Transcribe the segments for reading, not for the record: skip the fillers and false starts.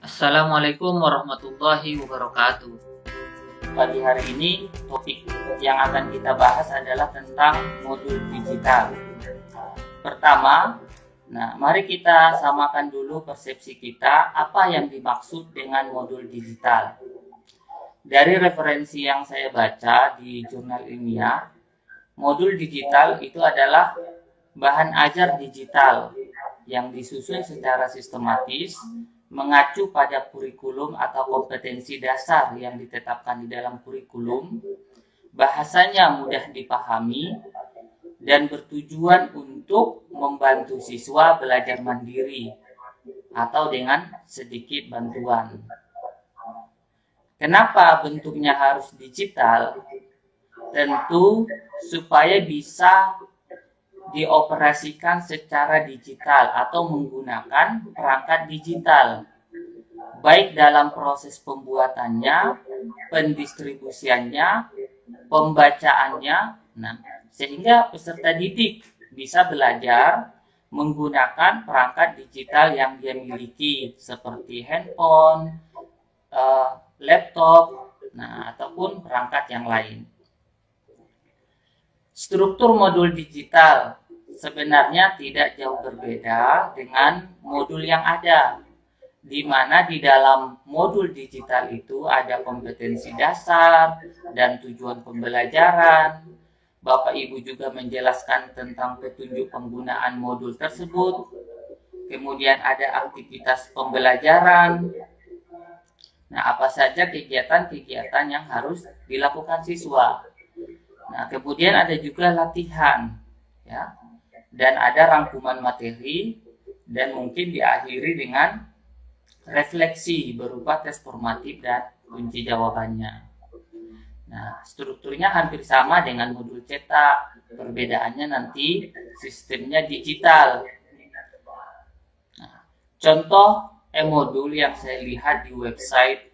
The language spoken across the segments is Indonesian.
Assalamualaikum warahmatullahi wabarakatuh. Pagi hari ini topik yang akan kita bahas adalah tentang modul digital. Pertama, mari kita samakan dulu persepsi kita apa yang dimaksud dengan modul digital. Dari referensi yang saya baca di jurnal ilmiah, modul digital itu adalah bahan ajar digital yang disusun secara sistematis mengacu pada kurikulum atau kompetensi dasar yang ditetapkan di dalam kurikulum, bahasanya mudah dipahami, dan bertujuan untuk membantu siswa belajar mandiri atau dengan sedikit bantuan. Kenapa bentuknya harus digital? Tentu supaya bisa dioperasikan secara digital atau menggunakan perangkat digital, baik dalam proses pembuatannya, pendistribusiannya, pembacaannya, sehingga peserta didik bisa belajar menggunakan perangkat digital yang dia miliki seperti handphone, laptop, ataupun perangkat yang lain. Struktur modul digital sebenarnya tidak jauh berbeda dengan modul yang ada, di mana di dalam modul digital itu ada kompetensi dasar dan tujuan pembelajaran. Bapak Ibu juga menjelaskan tentang petunjuk penggunaan modul tersebut. Kemudian ada aktivitas pembelajaran. Apa saja kegiatan-kegiatan yang harus dilakukan siswa. Kemudian ada juga latihan, ya, dan ada rangkuman materi, dan mungkin diakhiri dengan refleksi berupa tes formatif dan kunci jawabannya. Strukturnya hampir sama dengan modul cetak, perbedaannya nanti sistemnya digital. Contoh e-modul yang saya lihat di website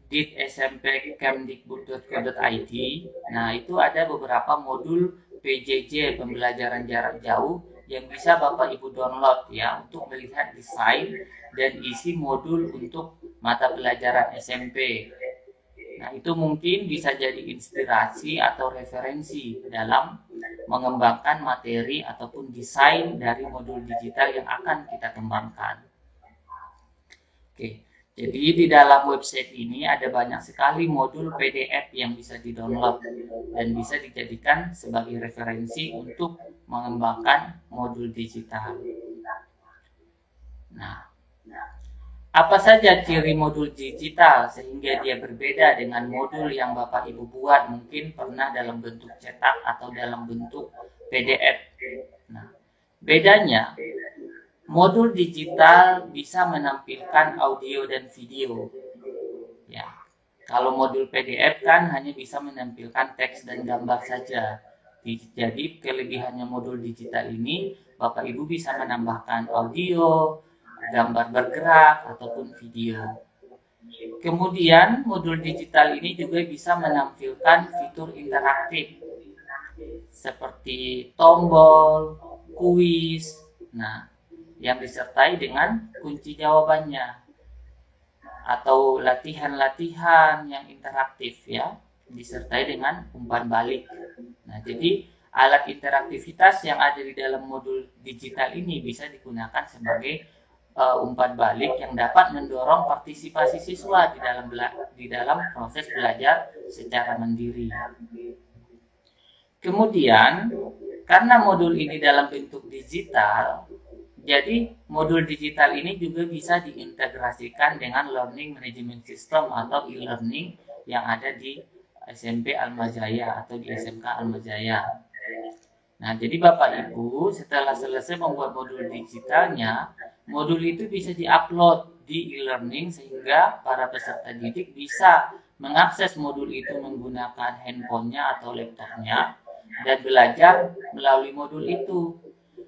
dit.smpkemdikbud.co.id. Itu ada beberapa modul PJJ, pembelajaran jarak jauh, yang bisa Bapak Ibu download ya untuk melihat desain dan isi modul untuk mata pelajaran SMP. Itu mungkin bisa jadi inspirasi atau referensi dalam mengembangkan materi ataupun desain dari modul digital yang akan kita kembangkan. Oke. Jadi di dalam website ini ada banyak sekali modul PDF yang bisa di-download dan bisa dijadikan sebagai referensi untuk mengembangkan modul digital. Apa saja ciri modul digital sehingga dia berbeda dengan modul yang Bapak Ibu buat mungkin pernah dalam bentuk cetak atau dalam bentuk PDF. Bedanya, modul digital bisa menampilkan audio dan video. Ya, kalau modul PDF kan hanya bisa menampilkan teks dan gambar saja. Jadi kelebihannya modul digital ini, Bapak Ibu bisa menambahkan audio, gambar bergerak, ataupun video. Kemudian modul digital ini juga bisa menampilkan fitur interaktif seperti tombol, kuis, yang disertai dengan kunci jawabannya atau latihan-latihan yang interaktif ya, disertai dengan umpan balik. Jadi alat interaktivitas yang ada di dalam modul digital ini bisa digunakan sebagai umpan balik yang dapat mendorong partisipasi siswa di dalam proses belajar secara mandiri. Kemudian karena modul ini dalam bentuk digital, jadi modul digital ini juga bisa diintegrasikan dengan learning management system atau e-learning yang ada di SMP Al-Mazaya atau di SMK Al-Mazaya. Jadi Bapak Ibu setelah selesai membuat modul digitalnya, modul itu bisa diupload di e-learning sehingga para peserta didik bisa mengakses modul itu menggunakan handphonenya atau laptopnya dan belajar melalui modul itu.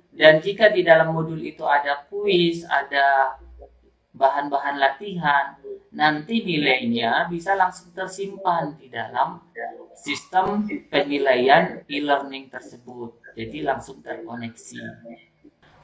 Dan jika di dalam modul itu ada kuis, ada bahan-bahan latihan, nanti nilainya bisa langsung tersimpan di dalam sistem penilaian e-learning tersebut. Jadi langsung terkoneksi.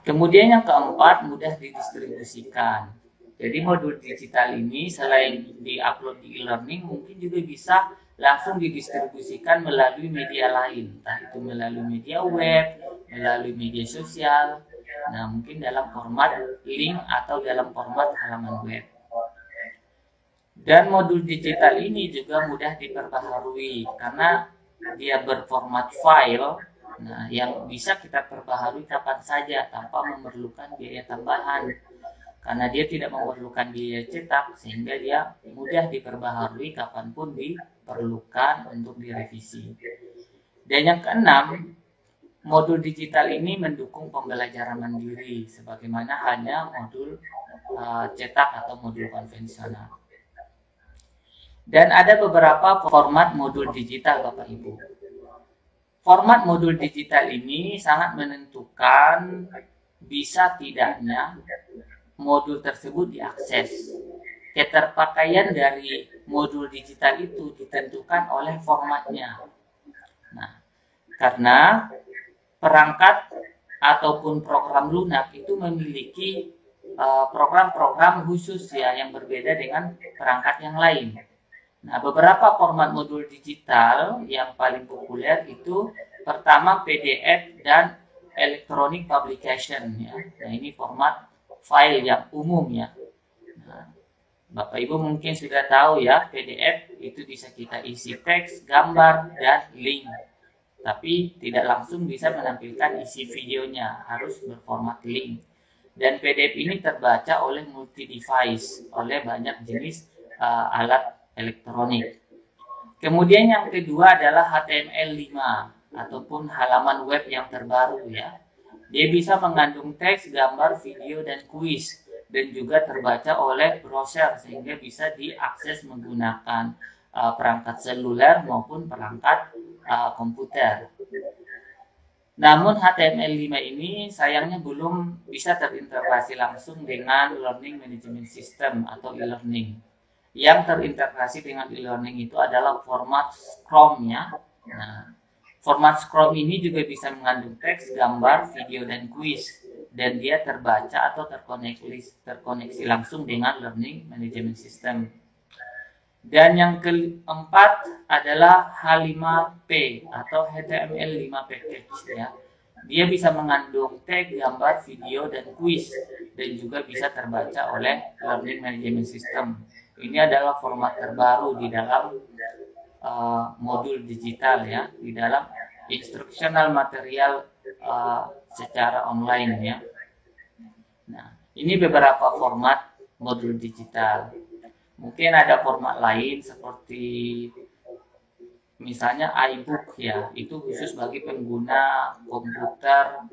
Kemudian yang keempat, mudah didistribusikan. Jadi modul digital ini selain diupload di e-learning, mungkin juga bisa langsung didistribusikan melalui media lain, entah itu melalui media web, melalui media sosial. Nah, mungkin dalam format link atau dalam format halaman web. Dan modul digital ini juga mudah diperbaharui karena dia berformat file, nah yang bisa kita perbaharui kapan saja tanpa memerlukan biaya tambahan. Karena dia tidak memerlukan biaya cetak, sehingga dia mudah diperbaharui kapanpun diperlukan untuk direvisi. Dan yang keenam, modul digital ini mendukung pembelajaran mandiri, sebagaimana hanya modul cetak atau modul konvensional. Dan ada beberapa format modul digital, Bapak Ibu. Format modul digital ini sangat menentukan bisa tidaknya modul tersebut diakses. Keterpakaian dari modul digital itu ditentukan oleh formatnya. Nah, karena perangkat ataupun program lunak itu memiliki program-program khusus ya yang berbeda dengan perangkat yang lain. Nah, beberapa format modul digital yang paling populer itu pertama PDF dan electronic publication ya. Nah, ini format file yang umum ya. Nah, Bapak Ibu mungkin sudah tahu ya, PDF itu bisa kita isi teks, gambar, dan link. Tapi tidak langsung bisa menampilkan isi videonya, harus berformat link. Dan PDF ini terbaca oleh multi device, oleh banyak jenis alat elektronik. Kemudian yang kedua adalah HTML5 ataupun halaman web yang terbaru ya. Dia bisa mengandung teks, gambar, video, dan kuis, dan juga terbaca oleh browser sehingga bisa diakses menggunakan perangkat seluler maupun perangkat komputer. Namun HTML5 ini sayangnya belum bisa terintegrasi langsung dengan Learning Management System atau e-learning. Yang terintegrasi dengan e-learning itu adalah format Scrum ya. Nah, format Scrum ini juga bisa mengandung teks, gambar, video, dan kuis, dan dia terbaca atau terkoneksi langsung dengan Learning Management System. Dan yang keempat adalah H5P atau HTML5 package ya. Dia bisa mengandung teks, gambar, video, dan kuis, dan juga bisa terbaca oleh Learning Management System. Ini adalah format terbaru di dalam modul digital ya, di dalam instructional material secara online ya. Nah, ini beberapa format modul digital. Mungkin ada format lain seperti misalnya iBook ya, itu khusus bagi pengguna komputer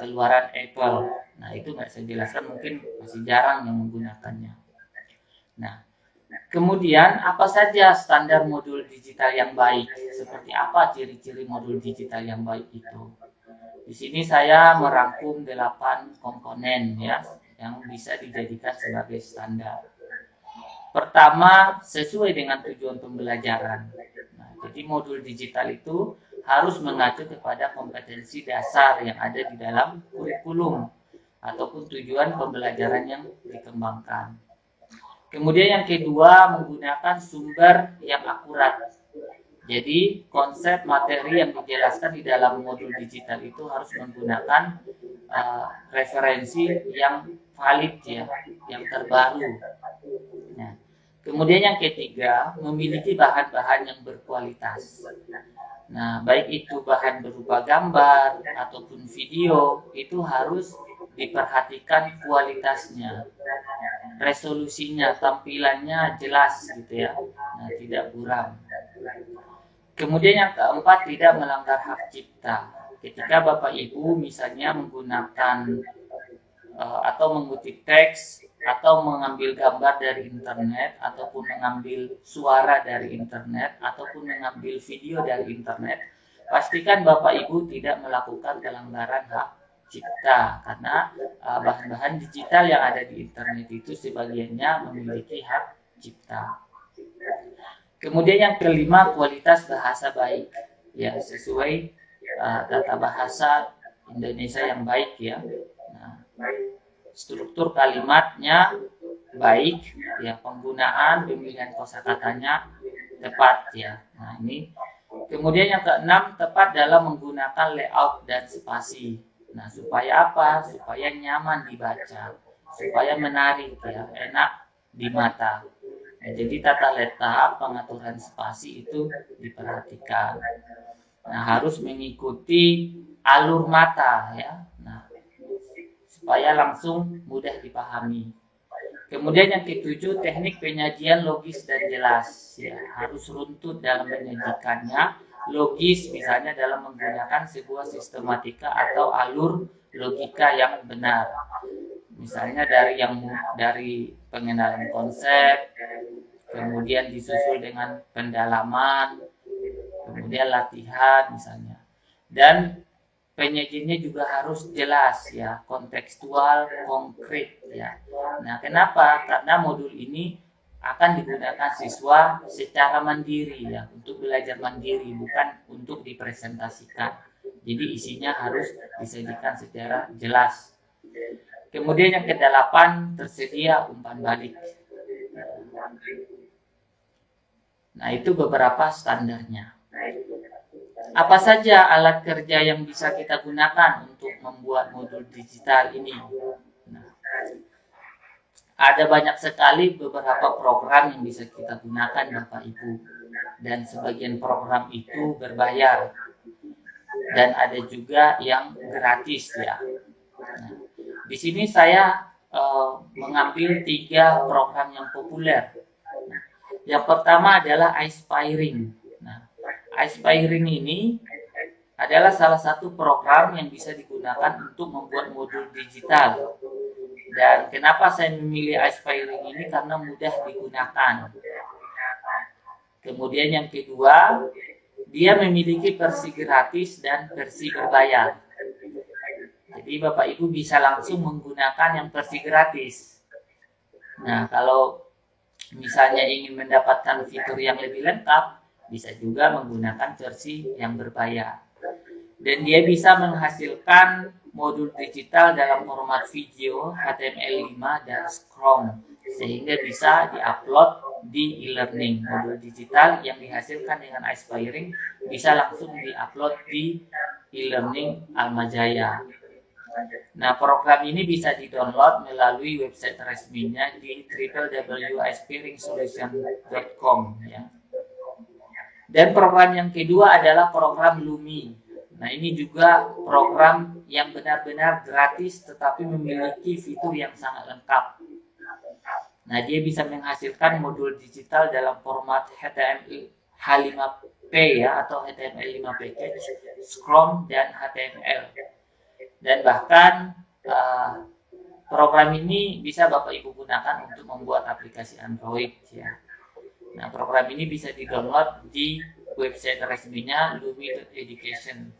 keluaran Apple. Nah, itu nggak saya jelaskan, mungkin masih jarang yang menggunakannya. Nah, kemudian apa saja standar modul digital yang baik? Seperti apa ciri-ciri modul digital yang baik itu? Di sini saya merangkum 8 komponen ya yang bisa dijadikan sebagai standar. Pertama, sesuai dengan tujuan pembelajaran. Nah, jadi modul digital itu harus mengacu kepada kompetensi dasar yang ada di dalam kurikulum ataupun tujuan pembelajaran yang dikembangkan. Kemudian yang kedua, menggunakan sumber yang akurat. Jadi konsep materi yang dijelaskan di dalam modul digital itu harus menggunakan referensi yang valid ya, yang terbaru. Nah, kemudian yang ketiga, memiliki bahan-bahan yang berkualitas. Nah, baik itu bahan berupa gambar ataupun video, itu harus diperhatikan kualitasnya, resolusinya, tampilannya jelas gitu ya, nah tidak buram. Kemudian yang keempat, tidak melanggar hak cipta. Ketika Bapak Ibu misalnya menggunakan atau mengutip teks atau mengambil gambar dari internet ataupun mengambil suara dari internet ataupun mengambil video dari internet, pastikan Bapak Ibu tidak melakukan pelanggaran hak cipta karena bahan-bahan digital yang ada di internet itu sebagiannya memiliki hak cipta. Kemudian yang kelima, kualitas bahasa baik ya, sesuai tata bahasa Indonesia yang baik ya. Nah, struktur kalimatnya baik ya, penggunaan pemilihan kosakatanya tepat ya. Nah, ini kemudian yang keenam, tepat dalam menggunakan layout dan spasi. Nah, supaya apa? Supaya nyaman dibaca, supaya menarik ya, enak di mata. Nah, jadi tata letak, pengaturan spasi itu diperhatikan. Nah, harus mengikuti alur mata ya. Nah, supaya langsung mudah dipahami. Kemudian yang ketujuh, teknik penyajian logis dan jelas. Ya, harus runtut dalam menyajikannya, logis misalnya dalam menggunakan sebuah sistematika atau alur logika yang benar. Misalnya dari pengenalan konsep, kemudian disusul dengan pendalaman, kemudian latihan misalnya. Dan penyajiannya juga harus jelas ya, kontekstual, konkret ya. Nah, kenapa? Karena modul ini akan digunakan siswa secara mandiri ya, untuk belajar mandiri, bukan untuk dipresentasikan. Jadi isinya harus disajikan secara jelas. Kemudian yang kedelapan, tersedia umpan balik. Nah, itu beberapa standarnya. Apa saja alat kerja yang bisa kita gunakan untuk membuat modul digital ini? Nah, ada banyak sekali beberapa program yang bisa kita gunakan Bapak Ibu, dan sebagian program itu berbayar dan ada juga yang gratis ya. Nah, di sini saya mengambil 3 program yang populer. Nah, yang pertama adalah Ispiring. Nah, Ispiring ini adalah salah satu program yang bisa digunakan untuk membuat modul digital. Dan kenapa saya memilih Ispiring ini? Karena mudah digunakan. Kemudian yang kedua, dia memiliki versi gratis dan versi berbayar. Jadi Bapak Ibu bisa langsung menggunakan yang versi gratis. Nah, kalau misalnya ingin mendapatkan fitur yang lebih lengkap, bisa juga menggunakan versi yang berbayar. Dan dia bisa menghasilkan modul digital dalam format video, HTML5 dan Scrum, sehingga bisa diupload di e-learning. Modul digital yang dihasilkan dengan Ispiring bisa langsung diupload di e-learning Almajaya. Nah, program ini bisa di-download melalui website resminya di www.ispiringsolution.com ya. Dan program yang kedua adalah program Lumi. Nah, ini juga program yang benar-benar gratis tetapi memiliki fitur yang sangat lengkap. Nah, dia bisa menghasilkan modul digital dalam format HTML H5P ya, atau HTML5 package, Scrum dan HTML. Dan bahkan program ini bisa Bapak Ibu gunakan untuk membuat aplikasi Android ya. Nah, program ini bisa di-download di website resminya Lumi.education.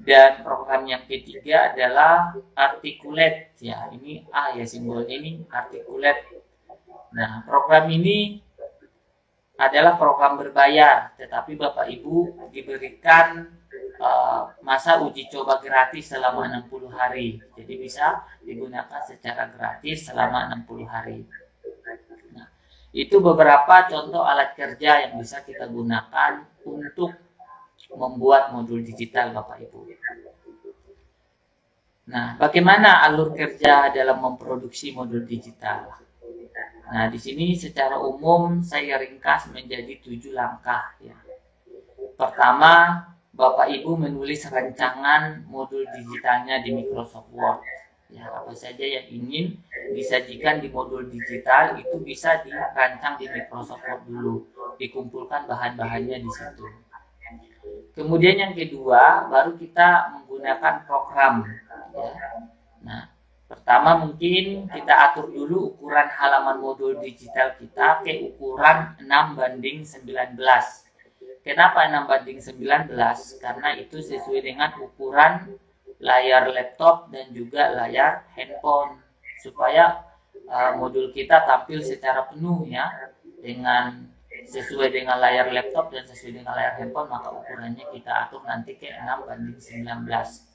Dan program yang ketiga adalah Articulate ya. Ini A ya, simbolnya ini Articulate. Nah, program ini adalah program berbayar, tetapi Bapak Ibu diberikan masa uji coba gratis selama 60 hari. Jadi bisa digunakan secara gratis selama 60 hari. Nah, itu beberapa contoh alat kerja yang bisa kita gunakan untuk membuat modul digital Bapak Ibu. Nah, bagaimana alur kerja dalam memproduksi modul digital? Nah, di sini secara umum saya ringkas menjadi 7 langkah ya. Pertama, Bapak Ibu menulis rancangan modul digitalnya di Microsoft Word. Ya, apa saja yang ingin disajikan di modul digital itu bisa dirancang di Microsoft Word dulu, dikumpulkan bahan-bahannya di situ. Kemudian yang kedua, baru kita menggunakan program. Ya. Nah, pertama mungkin kita atur dulu ukuran halaman modul digital kita ke ukuran 6:19. Kenapa 6:19? Karena itu sesuai dengan ukuran layar laptop dan juga layar handphone, supaya modul kita tampil secara penuh ya, dengan sesuai dengan layar laptop dan sesuai dengan layar handphone, maka ukurannya kita atur nanti ke 6:19.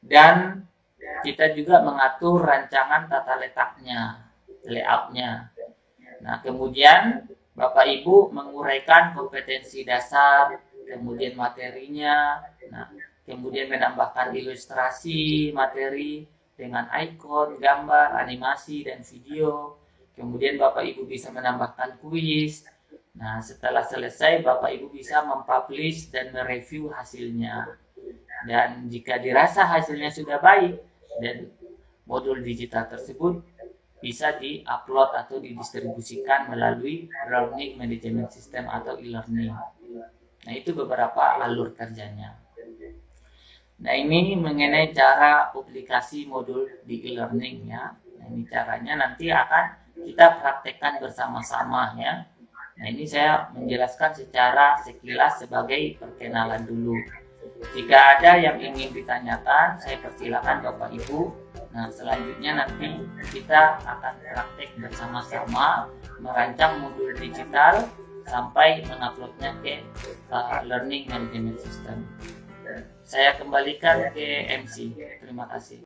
Dan kita juga mengatur rancangan tata letaknya. layoutnya. Nah, kemudian Bapak Ibu menguraikan kompetensi dasar, kemudian materinya, nah, kemudian menambahkan ilustrasi materi dengan ikon, gambar, animasi, dan video. Kemudian Bapak Ibu bisa menambahkan kuis. Nah, setelah selesai Bapak Ibu bisa mempublish dan mereview hasilnya. Dan jika dirasa hasilnya sudah baik dan modul digital tersebut bisa di-upload atau didistribusikan melalui Learning Management System atau e-learning. Nah, itu beberapa alur kerjanya. Nah, ini mengenai cara publikasi modul di e-learning ya. Nah, ini caranya nanti akan kita praktekkan bersama-sama ya. Nah, ini saya menjelaskan secara sekilas sebagai perkenalan dulu. Jika ada yang ingin ditanyakan, saya persilakan Bapak Ibu. Nah, selanjutnya nanti kita akan praktek bersama-sama merancang modul digital sampai menguploadnya ke Learning Management System. Saya kembalikan ke MC. Terima kasih.